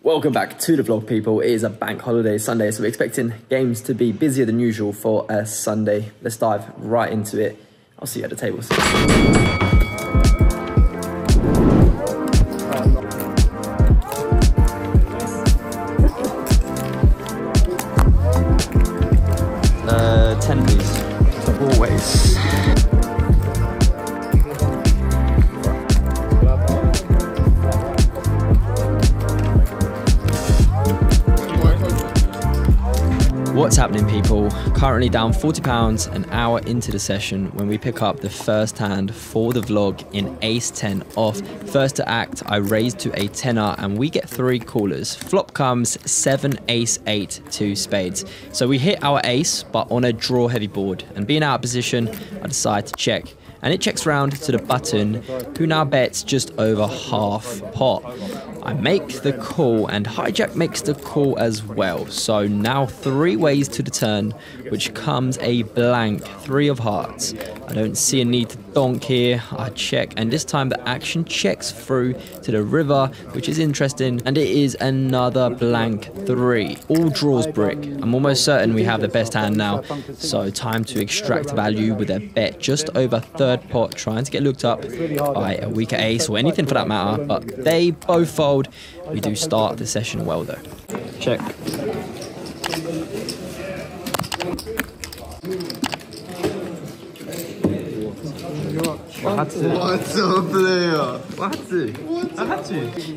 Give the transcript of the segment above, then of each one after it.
Welcome back to the vlog, people. It is a bank holiday Sunday, so we're expecting games to be busier than usual for a Sunday. Let's dive right into it. I'll see you at the table. 10 please. Always. What's happening, people? Currently down £40 an hour into the session when we pick up the first hand for the vlog in ace 10 off. First to act, I raise to a tenner and we get 3 callers. Flop comes 7 ace 8 2 spades. So we hit our ace but on a draw heavy board, and being out of position I decide to check. And it checks round to the button, who now bets just over half pot. I make the call and hijack makes the call as well. So now 3 ways to the turn, which comes a blank 3 of hearts. I don't see a need to donk here. I check, and this time the action checks through to the river, which is interesting, and it is another blank 3. All draws brick. I'm almost certain we have the best hand now, so time to extract value with a bet just over third pot, trying to get looked up by a weaker ace or anything for that matter, but they both fold. We do start the session well though. Check.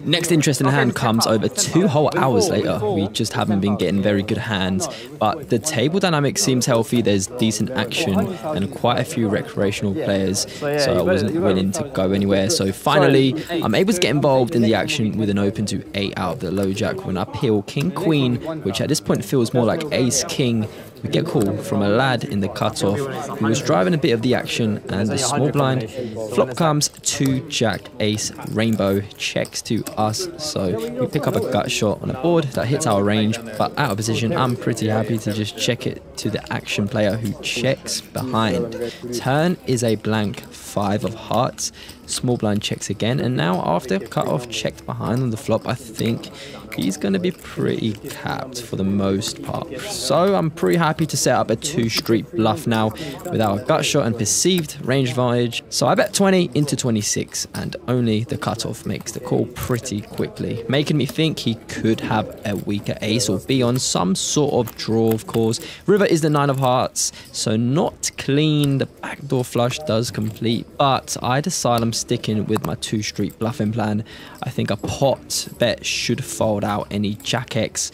Next interesting hand comes over 2 whole hours later. We just haven't been getting very good hands, but the table dynamic seems healthy. There's decent action and quite a few recreational players, so I wasn't willing to go anywhere. So finally, I'm able to get involved in the action with an open to 8 out of the low jack when I peel king queen, which at this point feels more like ace king. We get a call from a lad in the cutoff who was driving a bit of the action, and the small blind. Flop comes 2 jack ace rainbow, checks to us, so we pick up a gut shot on a board that hits our range, but out of position I'm pretty happy to just check it to the action player who checks behind. Turn is a blank 5 of hearts. Small blind checks again, and now after cutoff checked behind on the flop, I think he's going to be pretty capped for the most part. So I'm pretty happy to set up a 2 street bluff now with our gut shot and perceived range advantage. So I bet 20 into 26, and only the cutoff makes the call pretty quickly, making me think he could have a weaker ace or be on some sort of draw, of course. River is the 9 of hearts, so not clean. The backdoor flush does complete, but I decide I'm sticking with my 2 street bluffing plan. I think a pot bet should fold out any jack X,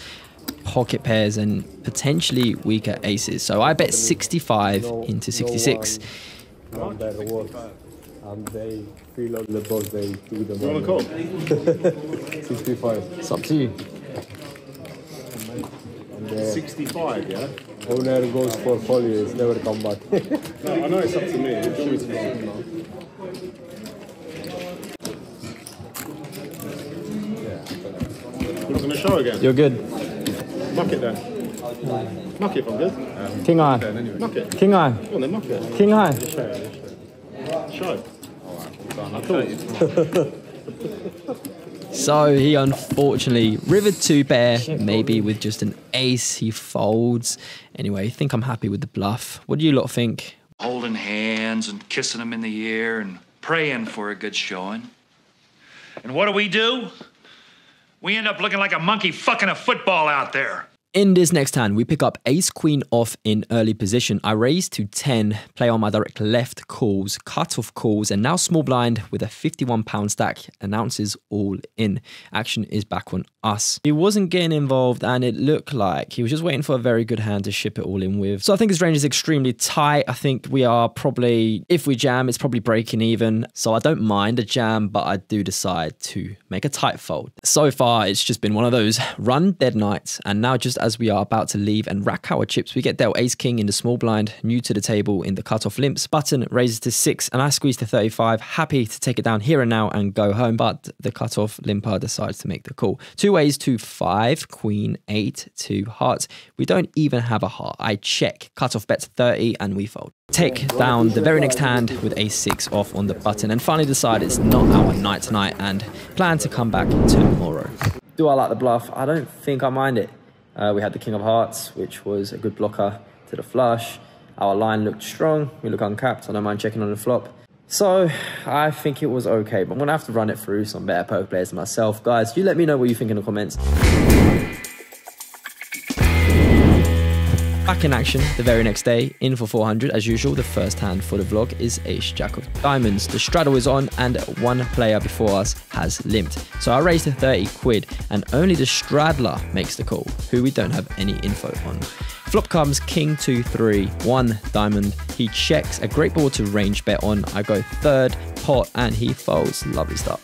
pocket pairs, and potentially weaker aces. So I bet 65 into 66. And they feel on the boat, they do the money. 65. It's up to you. 65, yeah? Owner goes for folio, it's never come back. No, I know it's up to me. I'm sure it's Who's going to show again? You're good. Muck it then. Muck it if I'm good. King high. Muck it. King high. Go on then, muck it. King high. Show. So he unfortunately rivered 2 pair, maybe with just an ace he folds. Anyway, I think I'm happy with the bluff. What do you lot think? Holding hands and kissing them in the ear and praying for a good showing. And what do? We end up looking like a monkey fucking a football out there. In this next hand, we pick up ace queen off in early position. I raise to 10, play on my direct left calls, cutoff calls, and now small blind with a £51 stack announces all in. Action is back on us. He wasn't getting involved, and it looked like he was just waiting for a very good hand to ship it all in with. So I think his range is extremely tight. I think we are probably, if we jam, it's probably breaking even. So I don't mind a jam, but I do decide to make a tight fold. So far, it's just been one of those run dead nights, and now just as we are about to leave and rack our chips, we get dealt ace king in the small blind, new to the table in the cutoff limps. Button raises to 6 and I squeeze to 35, happy to take it down here and now and go home, but the cutoff limper decides to make the call. Two ways to 5, queen 8, 2 hearts. We don't even have a heart. I check, cutoff bets 30 and we fold. Take down the very next hand with ace 6 off on the button and finally decide it's not our night tonight and plan to come back tomorrow. Do I like the bluff? I don't think I mind it. We had the king of hearts, which was a good blocker to the flush. Our line looked strong. We look uncapped. I don't mind checking on the flop. So I think it was okay, but I'm gonna have to run it through some better poker players myself. Guys, you let me know what you think in the comments. Back in action the very next day, in for 400 as usual. The first hand for the vlog is ace jack of diamonds. The straddle is on and one player before us has limped. So I raised to 30 quid and only the straddler makes the call, who we don't have any info on. Flop comes king 2 3 1 diamond. He checks, a great board to range bet on. I go third pot and he folds. Lovely start.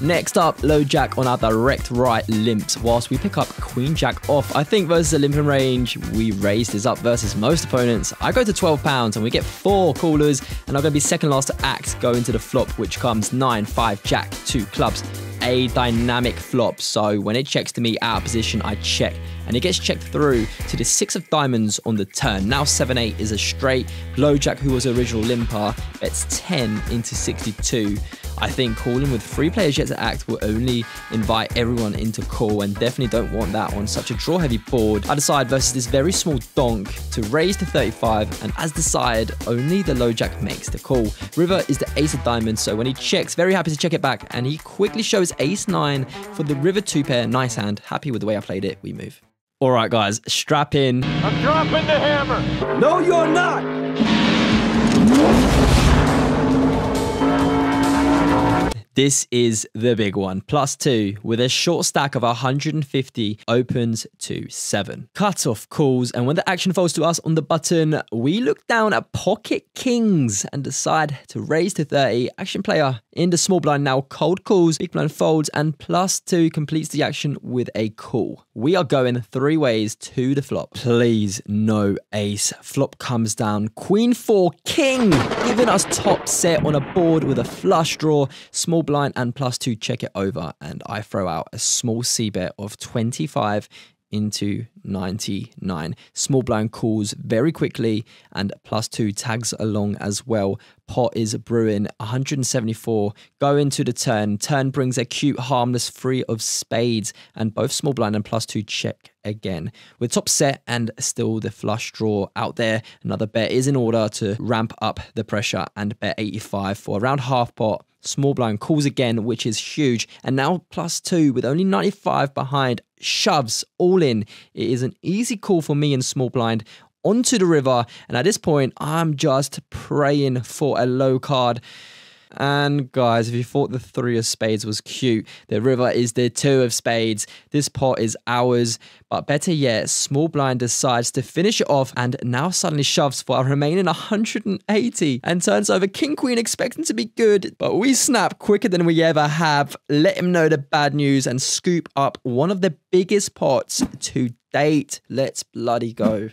Next up, low jack on our direct right limps whilst we pick up queen jack off. I think versus a limping range, we raise this up versus most opponents. I go to £12 and we get 4 callers and I'm going to be second last to act, go into the flop, which comes 9, 5, jack, 2 clubs. A dynamic flop, so when it checks to me out of position, I check and it gets checked through to the 6 of diamonds on the turn. Now 7-8 is a straight. Low jack, who was the original limper, bets 10 into 62. I think calling with 3 players yet to act will only invite everyone into call and definitely don't want that on such a draw heavy board. I decide versus this very small donk to raise to 35 and as desired, only the low jack makes the call. River is the ace of diamonds, so when he checks, very happy to check it back and he quickly shows ace 9 for the river 2 pair. Nice hand, happy with the way I played it, we move. All right guys, strap in. I'm dropping the hammer. No, you're not. This is the big one. +2 with a short stack of 150 opens to 7. Cutoff calls, and when the action falls to us on the button, we look down at pocket kings and decide to raise to 30. Action player in the small blind now cold calls, big blind folds, and +2 completes the action with a call. We are going 3 ways to the flop. Please, no ace. Flop comes down. Queen 4 king, giving us top set on a board with a flush draw. Small blind and +2 check it over, and I throw out a small c bet of 25 into 99. Small blind calls very quickly and +2 tags along as well. Pot is brewing 174. Go into the turn. Turn brings a cute harmless 3 of spades and both small blind and +2 check again. With top set and still the flush draw out there, another bet is in order to ramp up the pressure and bet 85 for around half pot. Small blind calls again, which is huge, and now +2 with only 95 behind, shoves all in. It is an easy call for me in small blind onto the river, and at this point I'm just praying for a low card. And guys, if you thought the 3 of spades was cute, the river is the 2 of spades. This pot is ours, but better yet, small blind decides to finish it off and now suddenly shoves for a remaining 180 and turns over king queen expecting to be good, but we snap quicker than we ever have, let him know the bad news and scoop up one of the biggest pots to date. Let's bloody go.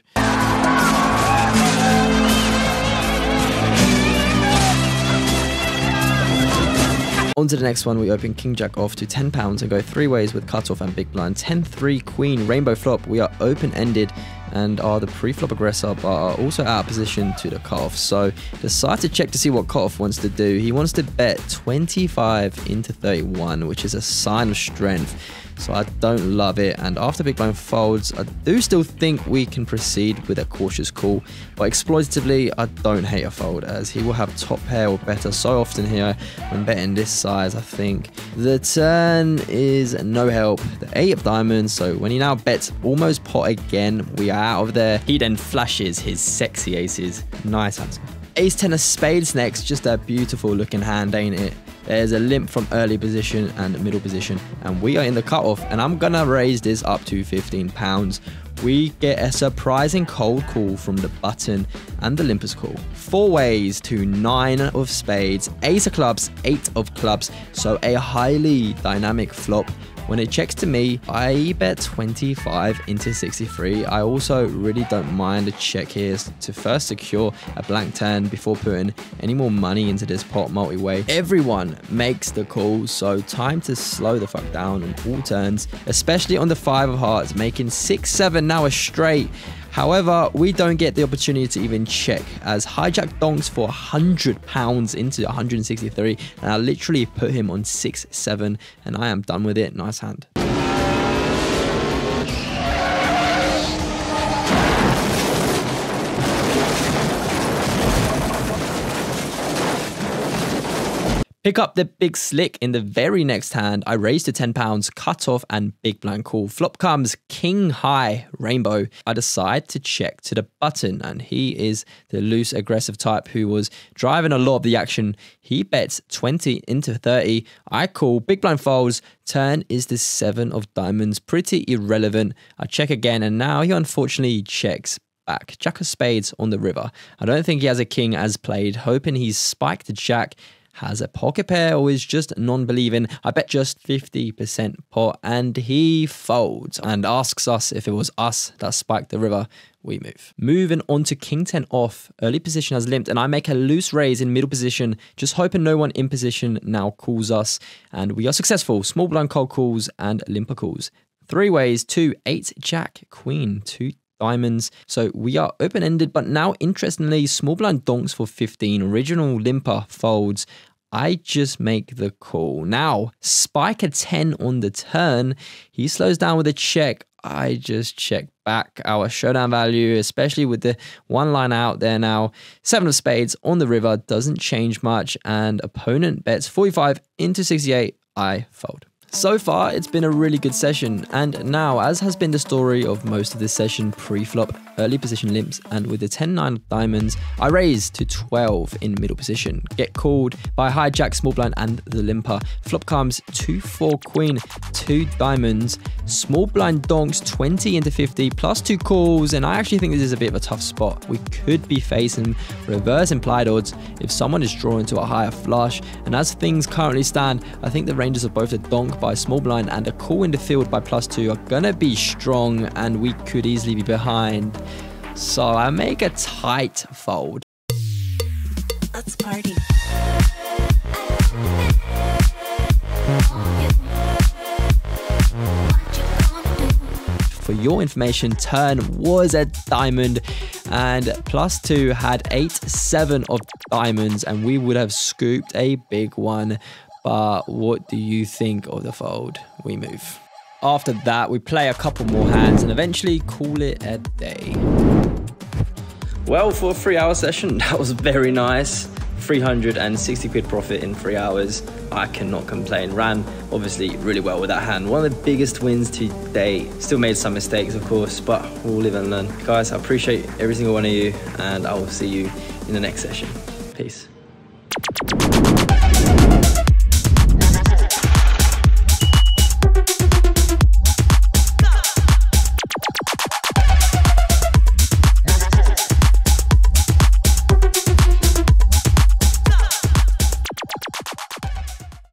On to the next one, we open king jack off to £10 and go 3 ways with cutoff and big blind. 10-3 queen, rainbow flop. We are open-ended and are the pre-flop aggressor, but are also out of position to the cutoff. So decide to check to see what cutoff wants to do. He wants to bet 25 into 31, which is a sign of strength. So I don't love it, and after big blind folds, I do still think we can proceed with a cautious call, but exploitatively, I don't hate a fold, as he will have top pair or better so often here when betting this size. I think the turn is no help, the 8 of diamonds, so when he now bets almost pot again, we are out of there. He then flashes his sexy aces. Nice answer. Ace 10 of spades next, just a beautiful looking hand, ain't it? There's a limp from early position and middle position, and we are in the cutoff, and I'm gonna raise this up to £15. We get a surprising cold call from the button and the limper's call. 4 ways to 9 of spades, ace of clubs, 8 of clubs, so a highly dynamic flop. When it checks to me, I bet 25 into 63. I also really don't mind a check here to first secure a blank turn before putting any more money into this pot multi-way. Everyone makes the call, so time to slow the fuck down on all turns, especially on the 5 of hearts, making 6-7 now a straight. However, we don't get the opportunity to even check as hijack donks for £100 into 163, and I literally put him on 6-7, and I am done with it. Nice hand. Pick up the big slick in the very next hand. I raise to £10, cut off, and big blind call. Flop comes king high rainbow. I decide to check to the button, and he is the loose aggressive type who was driving a lot of the action. He bets 20 into 30. I call, big blind folds. Turn is the 7 of diamonds. Pretty irrelevant. I check again, and now he unfortunately checks back. Jack of spades on the river. I don't think he has a king as played, hoping he's spiked the jack, has a pocket pair, or is just non-believing. I bet just 50% pot, and he folds and asks us if it was us that spiked the river. We move. Moving on to king 10 off. Early position has limped, and I make a loose raise in middle position, just hoping no one in position now calls us, and we are successful. Small blind cold calls and limper calls. 3 ways to 8 jack queen 2 diamonds. So we are open-ended, but now interestingly, small blind donks for 15. Original limper folds. I just make the call. Now, spike a 10 on the turn. He slows down with a check. I just check back. Our showdown value, especially with the one line out there now. 7 of spades on the river doesn't change much, and opponent bets 45 into 68. I fold. So far, it's been a really good session, and now, as has been the story of most of this session, pre-flop, early position limps, and with the 10-9 of diamonds, I raise to 12 in middle position, get called by hijack, small blind, and the limper. Flop comes 2-4 queen, 2 diamonds, small blind donks 20 into 50, plus 2 calls, and I actually think this is a bit of a tough spot. We could be facing reverse implied odds if someone is drawing to a higher flush, and as things currently stand, I think the ranges of both a donk by small blind and a call in the field by +2 are gonna be strong, and we could easily be behind. So I make a tight fold. Let's party. For your information, turn was a diamond, and +2 had 8-7 of diamonds, and we would have scooped a big one. But what do you think of the fold? We move. After that, we play a couple more hands and eventually call it a day. Well, for a 3-hour session, that was very nice. 360 quid profit in 3 hours. I cannot complain. Ran obviously really well with that hand. One of the biggest wins to date. Still made some mistakes, of course, but we'll live and learn. Guys, I appreciate every single one of you, and I will see you in the next session. Peace.